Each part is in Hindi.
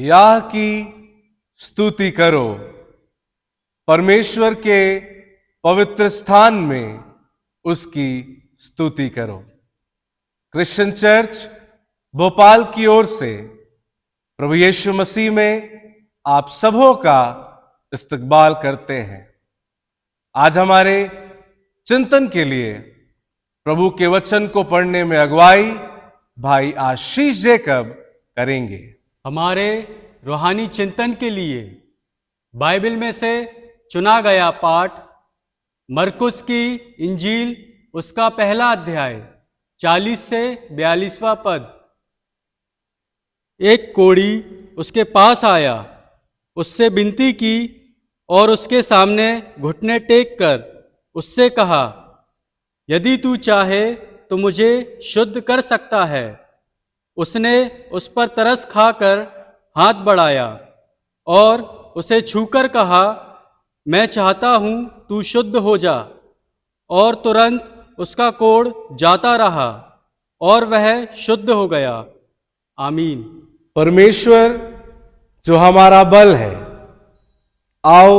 याह की स्तुति करो, परमेश्वर के पवित्र स्थान में उसकी स्तुति करो। क्रिश्चियन चर्च भोपाल की ओर से प्रभु यीशु मसीह में आप सबों का इस्तकबाल करते हैं। आज हमारे चिंतन के लिए प्रभु के वचन को पढ़ने में अगुवाई भाई आशीष जेकब करेंगे। हमारे रूहानी चिंतन के लिए बाइबल में से चुना गया पाठ मरकुस की इंजील उसका पहला अध्याय 40 से 42वां पद। एक कोढ़ी उसके पास आया, उससे विनती की और उसके सामने घुटने टेक कर उससे कहा, यदि तू चाहे तो मुझे शुद्ध कर सकता है। उसने उस पर तरस खाकर हाथ बढ़ाया और उसे छूकर कहा, मैं चाहता हूं तू शुद्ध हो जा। और तुरंत उसका कोढ़ जाता रहा और वह शुद्ध हो गया। आमीन। परमेश्वर जो हमारा बल है, आओ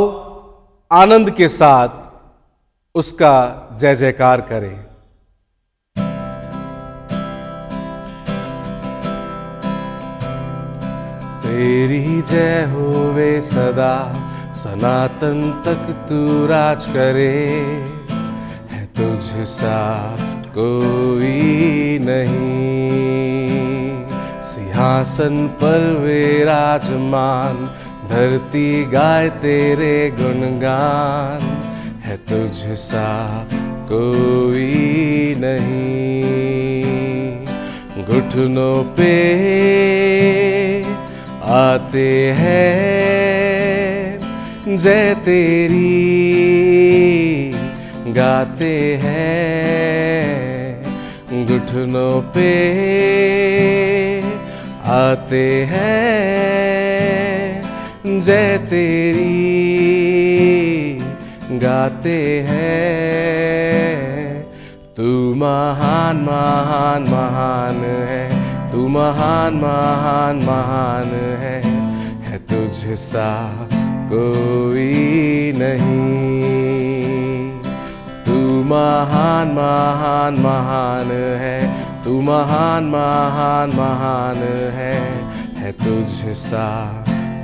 आनंद के साथ उसका जय जयकार करें। तेरी जय होवे सदा, सनातन तक तू राज करे। है तुझ सा कोई नहीं, सिंहासन पर विराजमान, धरती गाए तेरे गुणगान। है तुझ सा कोई नहीं, घुटनों पे आते हैं जय तेरी, गाते हैं घुटनों पे आते हैं जय तेरी, गाते हैं। तू महान महान महान है, तू महान महान महान है तुझ सा कोई नहीं। तू महान महान महान है, तू महान महान महान है तुझ सा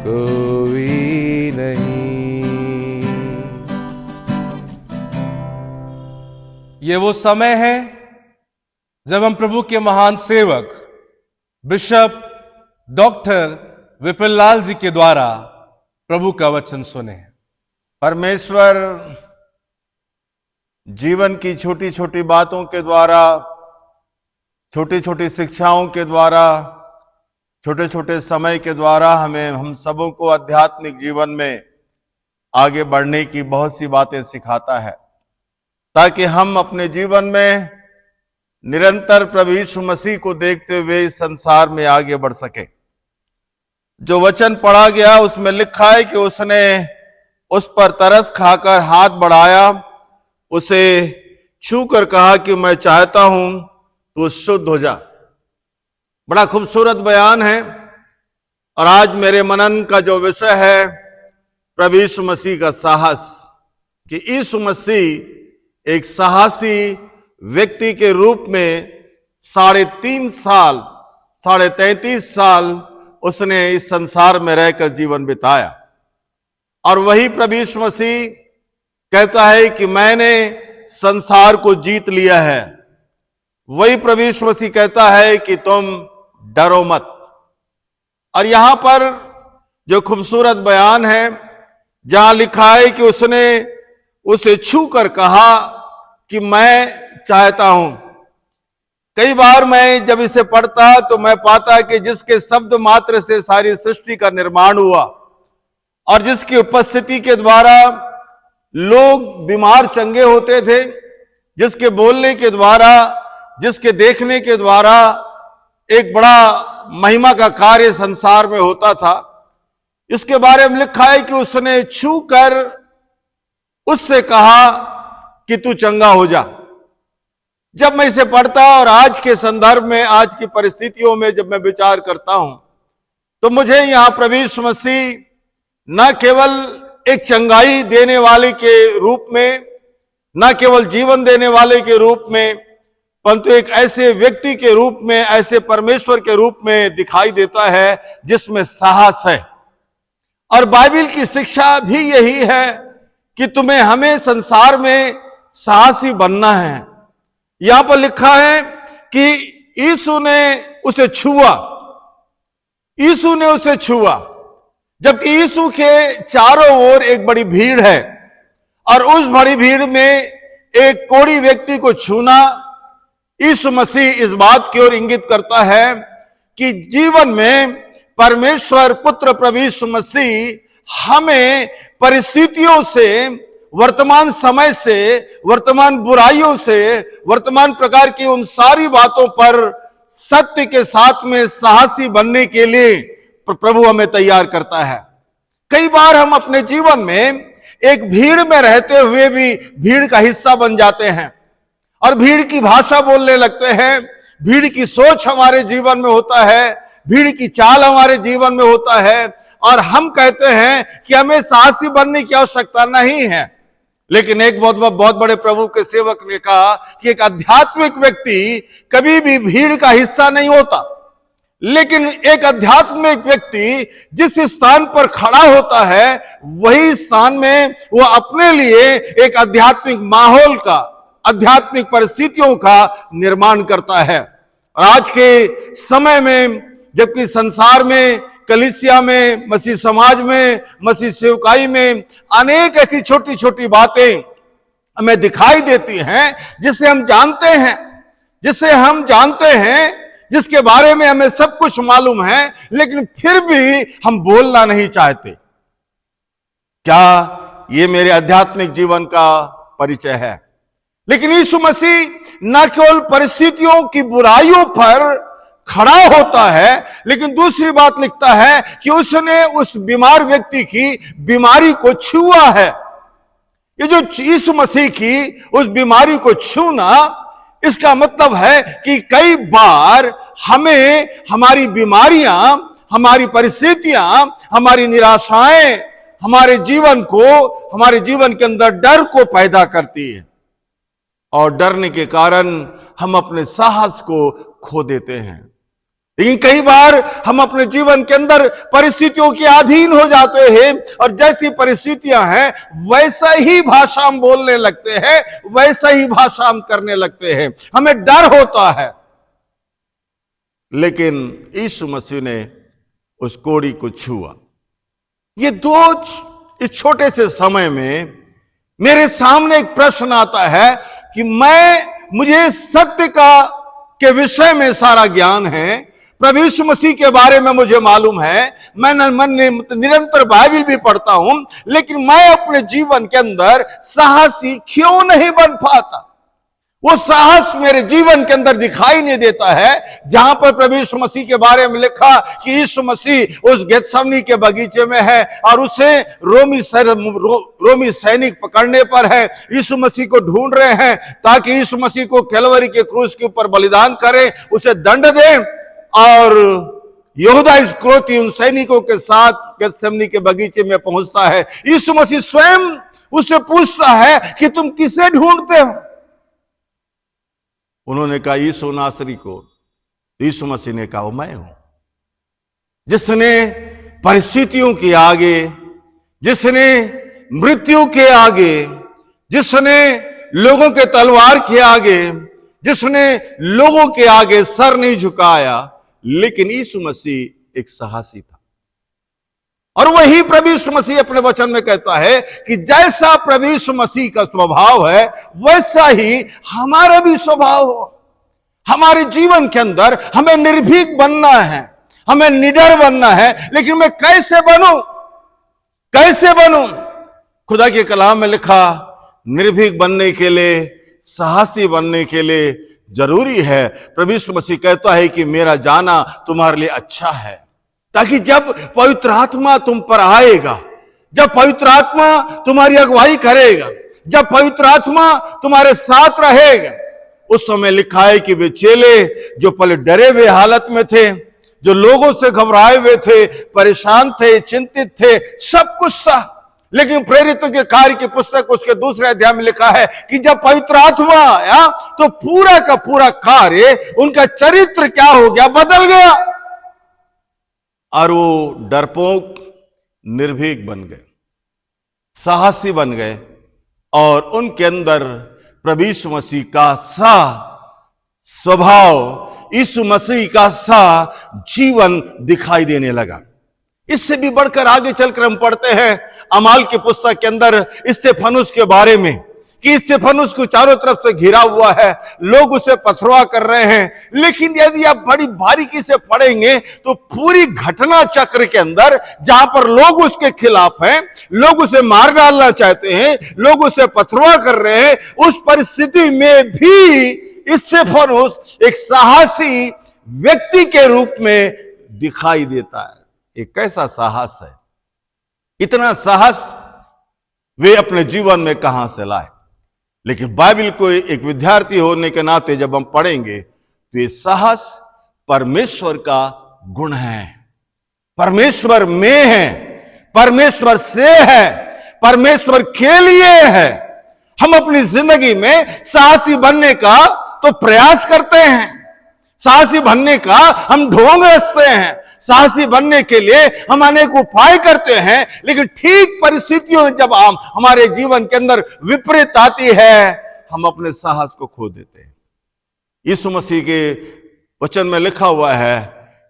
कोई नहीं। ये वो समय है जब हम प्रभु के महान सेवक बिशप डॉक्टर विपिन लाल जी के द्वारा प्रभु का वचन सुने। परमेश्वर जीवन की छोटी छोटी बातों के द्वारा, छोटी छोटी शिक्षाओं के द्वारा, छोटे छोटे समय के द्वारा हमें, हम सबों को आध्यात्मिक जीवन में आगे बढ़ने की बहुत सी बातें सिखाता है, ताकि हम अपने जीवन में निरंतर प्रभु यीशु मसीह को देखते हुए इस संसार में आगे बढ़ सके। जो वचन पढ़ा गया उसमें लिखा है कि उसने उस पर तरस खाकर हाथ बढ़ाया, उसे छूकर कहा कि मैं चाहता हूं तू शुद्ध हो जा। बड़ा खूबसूरत बयान है। और आज मेरे मनन का जो विषय है प्रभु यीशु मसीह का साहस, कि यीशु मसीह एक साहसी व्यक्ति के रूप में 3.5 साल, 33 साल उसने इस संसार में रहकर जीवन बिताया। और वही प्रभु यीशु मसीह कहता है कि मैंने संसार को जीत लिया है। वही प्रभु यीशु मसीह कहता है कि तुम डरो मत। और यहां पर जो खूबसूरत बयान है, जहां लिखा है कि उसने उसे छू कर कहा कि मैं चाहता हूं। कई बार मैं जब इसे पढ़ता तो मैं पाता कि जिसके शब्द मात्र से सारी सृष्टि का निर्माण हुआ और जिसकी उपस्थिति के द्वारा लोग बीमार चंगे होते थे, जिसके बोलने के द्वारा, जिसके देखने के द्वारा एक बड़ा महिमा का कार्य संसार में होता था, इसके बारे में लिखा है कि उसने छू कर उससे कहा कि तू चंगा हो जा। जब मैं इसे पढ़ता और आज के संदर्भ में, आज की परिस्थितियों में जब मैं विचार करता हूं, तो मुझे यहां प्रभु यीशु मसीह न केवल एक चंगाई देने वाले के रूप में, न केवल जीवन देने वाले के रूप में, परंतु एक ऐसे व्यक्ति के रूप में, ऐसे परमेश्वर के रूप में दिखाई देता है जिसमें साहस है। और बाइबल की शिक्षा भी यही है कि तुम्हें हमें संसार में साहसी बनना है। यहां पर लिखा है कि यीशु ने उसे छुआ, यीशु ने उसे छुआ, जबकि यीशु के चारों ओर एक बड़ी भीड़ है और उस बड़ी भीड़ में एक कोढ़ी व्यक्ति को छूना यीशु मसीह इस बात की ओर इंगित करता है कि जीवन में परमेश्वर पुत्र प्रभु यीशु मसीह हमें परिस्थितियों से, वर्तमान समय से, वर्तमान बुराइयों से, वर्तमान प्रकार की उन सारी बातों पर सत्य के साथ में साहसी बनने के लिए प्रभु हमें तैयार करता है। कई बार हम अपने जीवन में एक भीड़ में रहते हुए भी भीड़ का हिस्सा बन जाते हैं और भीड़ की भाषा बोलने लगते हैं, भीड़ की सोच हमारे जीवन में होता है, भीड़ की चाल हमारे जीवन में होता है और हम कहते हैं कि हमें साहसी बनने की आवश्यकता नहीं है। लेकिन एक बहुत बड़े प्रभु के सेवक ने कहा कि एक आध्यात्मिक व्यक्ति कभी भी भीड़ का हिस्सा नहीं होता, लेकिन एक आध्यात्मिक व्यक्ति जिस स्थान पर खड़ा होता है वही स्थान में वो अपने लिए एक आध्यात्मिक माहौल का, आध्यात्मिक परिस्थितियों का निर्माण करता है। और आज के समय में जबकि संसार में, कलीसिया में, मसीह समाज में, मसीह सेवकाई में अनेक ऐसी छोटी छोटी बातें हमें दिखाई देती हैं जिसे हम जानते हैं, जिसके बारे में हमें सब कुछ मालूम है, लेकिन फिर भी हम बोलना नहीं चाहते। क्या ये मेरे आध्यात्मिक जीवन का परिचय है? लेकिन यीशु मसीह न केवल परिस्थितियों की बुराइयों पर खड़ा होता है, लेकिन दूसरी बात लिखता है कि उसने उस बीमार व्यक्ति की बीमारी को छुआ है। ये जो यीशु मसीह की उस बीमारी को छूना, इसका मतलब है कि कई बार हमें हमारी बीमारियां, हमारी परिस्थितियां, हमारी निराशाएं हमारे जीवन के अंदर डर को पैदा करती है और डरने के कारण हम अपने साहस को खो देते हैं। लेकिन कई बार हम अपने जीवन के अंदर परिस्थितियों के अधीन हो जाते हैं और जैसी परिस्थितियां हैं वैसा ही भाषा हम बोलने लगते हैं, वैसा ही भाषा हम करने लगते हैं, हमें डर होता है। लेकिन यीशु मसीह ने उस कोढ़ी को छुआ। ये इस छोटे से समय में मेरे सामने एक प्रश्न आता है कि मुझे सत्य के विषय में सारा ज्ञान है, प्रभु यीशु मसीह के बारे में मुझे मालूम है, मैं निरंतर बाइबल भी पढ़ता हूं, लेकिन मैं अपने जीवन के अंदर साहसी क्यों नहीं बन पाता? वो साहस मेरे जीवन के अंदर दिखाई नहीं देता है। जहां पर प्रभु यीशु मसीह के बारे में लिखा कि यीशु मसीह उस गेत्सेमनी के बगीचे में है और उसे रोमी सैनिक पकड़ने पर है, यीशु मसीह को ढूंढ रहे हैं ताकि यीशु मसीह को कैलवरी के क्रूस के ऊपर बलिदान करें, उसे दंड दें। और यहूदा इस्करियोती उन सैनिकों के साथ गेत्सेमनी के बगीचे में पहुंचता है। यीशु मसीह स्वयं उससे पूछता है कि तुम किसे ढूंढते हो? उन्होंने कहा यीशु नासरी को। यीशु मसीह ने कहा वो मैं हूं, जिसने परिस्थितियों के आगे, जिसने मृत्यु के आगे, जिसने लोगों के तलवार के आगे, जिसने लोगों के आगे सर नहीं झुकाया, लेकिन यीशु मसीह एक साहसी था। और वही प्रभु यीशु मसीह अपने वचन में कहता है कि जैसा प्रभु यीशु मसीह का स्वभाव है वैसा ही हमारा भी स्वभाव हो। हमारे जीवन के अंदर हमें निर्भीक बनना है, हमें निडर बनना है, लेकिन मैं कैसे बनूं? खुदा के कलाम में लिखा, निर्भीक बनने के लिए, साहसी बनने के लिए जरूरी है, प्रभु यीशु मसीह कहता है कि मेरा जाना तुम्हारे लिए अच्छा है, ताकि जब पवित्र आत्मा तुम पर आएगा, जब पवित्र आत्मा तुम्हारी अगुवाई करेगा, जब पवित्र आत्मा तुम्हारे साथ रहेगा, उस समय लिखा है कि वे चेले जो पहले डरे हुए हालत में थे, जो लोगों से घबराए हुए थे, परेशान थे, चिंतित थे, सब कुछ था। लेकिन प्रेरितों के कार्य की पुस्तक उसके दूसरे अध्याय में लिखा है कि जब पवित्र आत्मा आया तो पूरा का पूरा कार्य, उनका चरित्र क्या हो गया, बदल गया, और वो डरपोक निर्भीक बन गए, साहसी बन गए, और उनके अंदर प्रभु यीशु मसीह का सा स्वभाव, यीशु मसीह का सा जीवन दिखाई देने लगा। इससे भी बढ़कर आगे चलकर हम पढ़ते हैं अमाल की पुस्तक के अंदर स्तेफनुस के बारे में, कि स्तेफनुस को चारों तरफ से घिरा हुआ है, लोग उसे पथरवा कर रहे हैं। लेकिन यदि आप बड़ी बारीकी से पढ़ेंगे तो पूरी घटना चक्र के अंदर जहां पर लोग उसके खिलाफ हैं, लोग उसे मार डालना चाहते हैं, लोग उसे पथरवा कर रहे हैं, उस परिस्थिति में भी स्तेफनुस एक साहसी व्यक्ति के रूप में दिखाई देता है। एक कैसा साहस है, इतना साहस वे अपने जीवन में कहां से लाए। लेकिन बाइबल को एक विद्यार्थी होने के नाते जब हम पढ़ेंगे तो ये साहस परमेश्वर का गुण है, परमेश्वर में है, परमेश्वर से है, परमेश्वर के लिए है। हम अपनी जिंदगी में साहसी बनने का तो प्रयास करते हैं, साहसी बनने का हम ढोंग रचते हैं, साहसी बनने के लिए हम अनेक उपाय करते हैं, लेकिन ठीक परिस्थितियों में जब हमारे जीवन के अंदर विपरीत आती है, हम अपने साहस को खो देते हैं। यीशु मसीह के वचन में लिखा हुआ है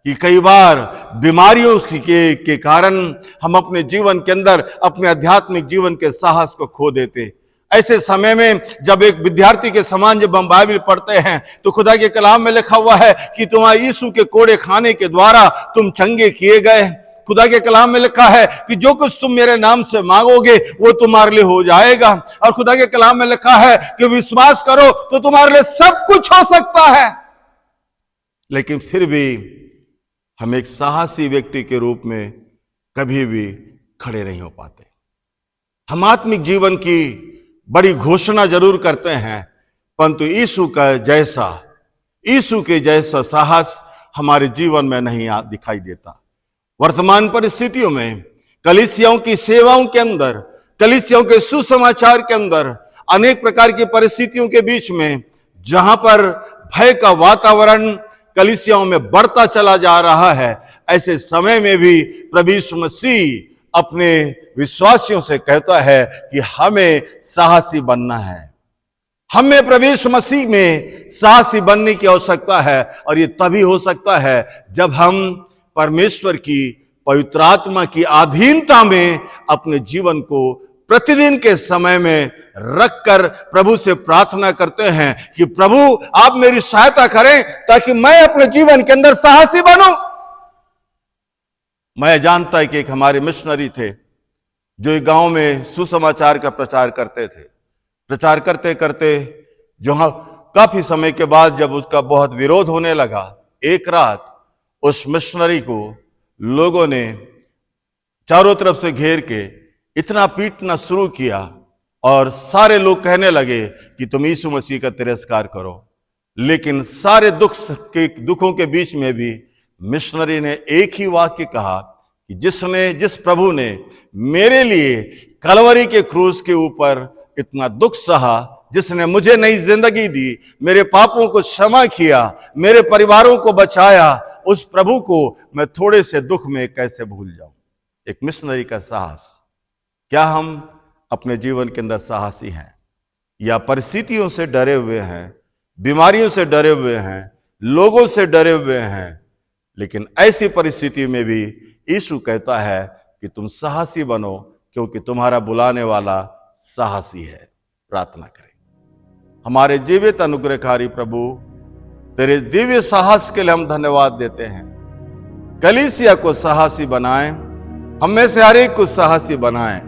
कि कई बार बीमारियों के कारण हम अपने जीवन के अंदर अपने आध्यात्मिक जीवन के साहस को खो देते। ऐसे समय में जब एक विद्यार्थी के समान जब हम बाइबल पढ़ते हैं तो खुदा के कलाम में लिखा हुआ है कि तुम्हारे यीशु के कोड़े खाने के द्वारा तुम चंगे किए गए। खुदा के कलाम में लिखा है कि जो कुछ तुम मेरे नाम से मांगोगे वो तुम्हारे लिए हो जाएगा। और खुदा के कलाम में लिखा है कि विश्वास करो तो तुम्हारे लिए सब कुछ हो सकता है। लेकिन फिर भी हम एक साहसी व्यक्ति के रूप में कभी भी खड़े नहीं हो पाते। हम आत्मिक जीवन की बड़ी घोषणा जरूर करते हैं, परंतु यीशु के जैसा साहस हमारे जीवन में नहीं दिखाई देता। वर्तमान परिस्थितियों में कलीसियाओं की सेवाओं के अंदर, कलीसियाओं के सुसमाचार के अंदर अनेक प्रकार की परिस्थितियों के बीच में जहां पर भय का वातावरण कलीसियाओं में बढ़ता चला जा रहा है, ऐसे समय में भी प्रभु यीशु मसीह अपने विश्वासियों से कहता है कि हमें साहसी बनना है। हमें प्रभु यीशु मसीह में साहसी बनने की आवश्यकता है, और ये तभी हो सकता है जब हम परमेश्वर की पवित्र आत्मा की अधीनता में अपने जीवन को प्रतिदिन के समय में रखकर प्रभु से प्रार्थना करते हैं कि प्रभु आप मेरी सहायता करें ताकि मैं अपने जीवन के अंदर साहसी बनूं। मैं जानता है कि एक हमारे मिशनरी थे जो एक गांव में सुसमाचार का प्रचार करते थे। प्रचार करते करते जो काफी समय के बाद जब उसका बहुत विरोध होने लगा, एक रात उस मिशनरी को लोगों ने चारों तरफ से घेर के इतना पीटना शुरू किया, और सारे लोग कहने लगे कि तुम यीशु मसीह का तिरस्कार करो। लेकिन सारे दुखों के बीच में भी मिशनरी ने एक ही वाक्य कहा कि जिस प्रभु ने मेरे लिए कलवरी के क्रूस के ऊपर इतना दुख सहा, जिसने मुझे नई जिंदगी दी, मेरे पापों को क्षमा किया, मेरे परिवारों को बचाया, उस प्रभु को मैं थोड़े से दुख में कैसे भूल जाऊं। एक मिशनरी का साहस। क्या हम अपने जीवन के अंदर साहसी हैं, या परिस्थितियों से डरे हुए हैं, बीमारियों से डरे हुए हैं, लोगों से डरे हुए हैं? लेकिन ऐसी परिस्थिति में भी यीशु कहता है कि तुम साहसी बनो, क्योंकि तुम्हारा बुलाने वाला साहसी है। प्रार्थना करें। हमारे जीवित अनुग्रहकारी प्रभु, तेरे दिव्य साहस के लिए हम धन्यवाद देते हैं। कलीसिया को साहसी बनाएं, हम में से हर एक को साहसी बनाएं,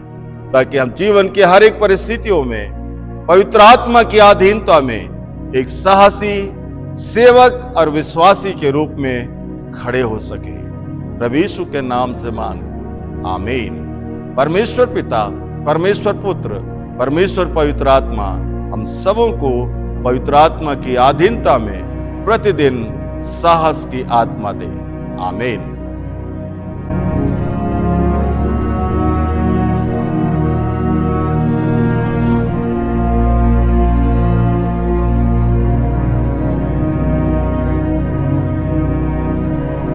ताकि हम जीवन की हर एक परिस्थितियों में पवित्र आत्मा की अधीनता में एक साहसी सेवक और विश्वासी के रूप में खड़े हो सके। प्रभु यीशु के नाम से मांग, आमीन। परमेश्वर पिता, परमेश्वर पुत्र, परमेश्वर पवित्र आत्मा हम सबों को पवित्र आत्मा की अधीनता में प्रतिदिन साहस की आत्मा दे। आमीन।